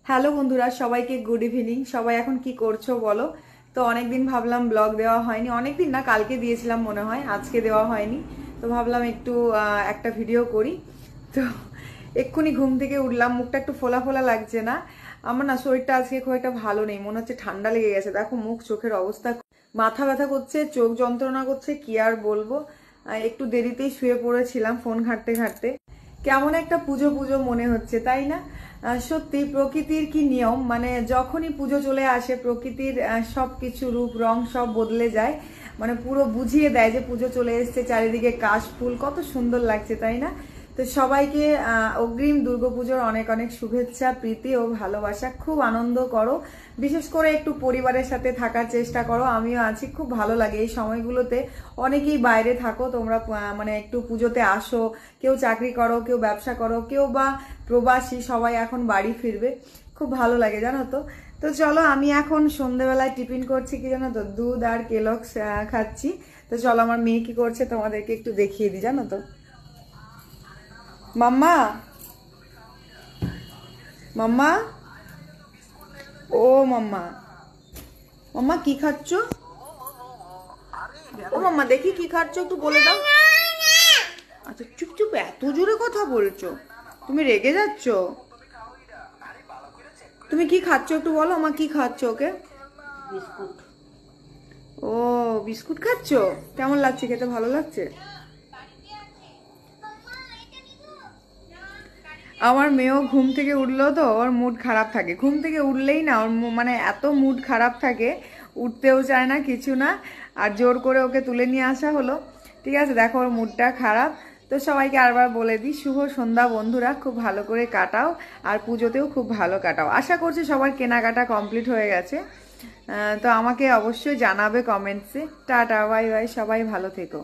Hello বন্ধুরা, সবাইকে good evening. সবাই এখন কি করছো বলো? তো অনেকদিন ভাবলাম ব্লগ দেওয়া হয়নি, অনেকদিন না, কালকে দিয়েছিলাম মনে হয়, আজকে দেওয়া হয়নি। তো ভাবলাম একটু একটা ভিডিও করি। তো এক্ষুনি ঘুম থেকে উঠলাম, মুখটা একটু ফোলা ফোলা লাগছে না? আমার না শরীরটা আজকে খুব একটা ভালো নেই, মনে হচ্ছে ঠান্ডা লেগে গেছে। দেখো মুখ চোখের অবস্থা, মাথা ব্যথা করছে, চোখ যন্ত্রণা করছে, কি আর বলবো। একটু দেরিতেই শুয়ে পড়েছিলাম ফোন ঘাঁটতে ঘাঁটতে। কেমন একটা পুজো পুজো মনে হচ্ছে, তাই না? সত্যি প্রকৃতির কি নিয়ম, মানে যখনই পুজো চলে আসে প্রকৃতির সবকিছু রূপ রং সব বদলে যায়। মানে পুরো বুঝিয়ে দেয় যে পুজো চলে এসছে, চারিদিকে কাশ ফুল, কত সুন্দর লাগছে, তাই না? তো সবাইকে অগ্রিম দুর্গাপুজোর অনেক অনেক শুভেচ্ছা, প্রীতি ও ভালোবাসা। খুব আনন্দ করো, বিশেষ করে একটু পরিবারের সাথে থাকার চেষ্টা করো। আমিও আছি, খুব ভালো লাগে এই সময়গুলোতে। অনেকেই বাইরে থাকো তোমরা, মানে একটু পুজোতে আসো। কেউ চাকরি করো, কেউ ব্যবসা করো, কেউ বা প্রবাসী, সবাই এখন বাড়ি ফিরবে, খুব ভালো লাগে জানো তো। তো চলো, আমি এখন সন্ধ্যেবেলায় টিফিন করছি কি জানো তো, দুধ আর কেলক্স খাচ্ছি। তো চলো আমার মেয়ে কি করছে তোমাদেরকে একটু দেখিয়ে দিই, জানো তো। মাম্মা, মাম্মা, ও মাম্মা, মাম্মা কি খাচ্ছ? ও মাম্মা, দেখি কি খাচ্ছ, একটু বলে দাও। আচ্ছা চুপ চুপ, এত জোরে কথা বলছো, তুমি রেগে যাচ্ছ? তুমি কি খাচ্ছ একটু বলো, মা কি খাচ্ছ ওকে? বিস্কুট। ও, বিস্কুট খাচ্ছ? কেমন লাগছে খেতে, ভালো লাগছে? আমার মেয়েও ঘুম থেকে উঠলো তো, ওর মুড খারাপ থাকে, ঘুম থেকে উঠলেই না ওর মানে এত মুড খারাপ থাকে, উঠতেও চায় না, কিছু না। আর জোর করে ওকে তুলে নিয়ে আসা হলো। ঠিক আছে, দেখো ওর মুডটা খারাপ। তো সবাইকে আরবার বলে দিই, শুভ সন্ধ্যা বন্ধুরা, খুব ভালো করে কাটাও। আর পুজোতেও খুব ভালো কাটাও। আশা করছি সবার কেনাকাটা কমপ্লিট হয়ে গেছে। তো আমাকে অবশ্যই জানাবে কমেন্টসে। টাটা, বাই বাই, সবাই ভালো থেকো।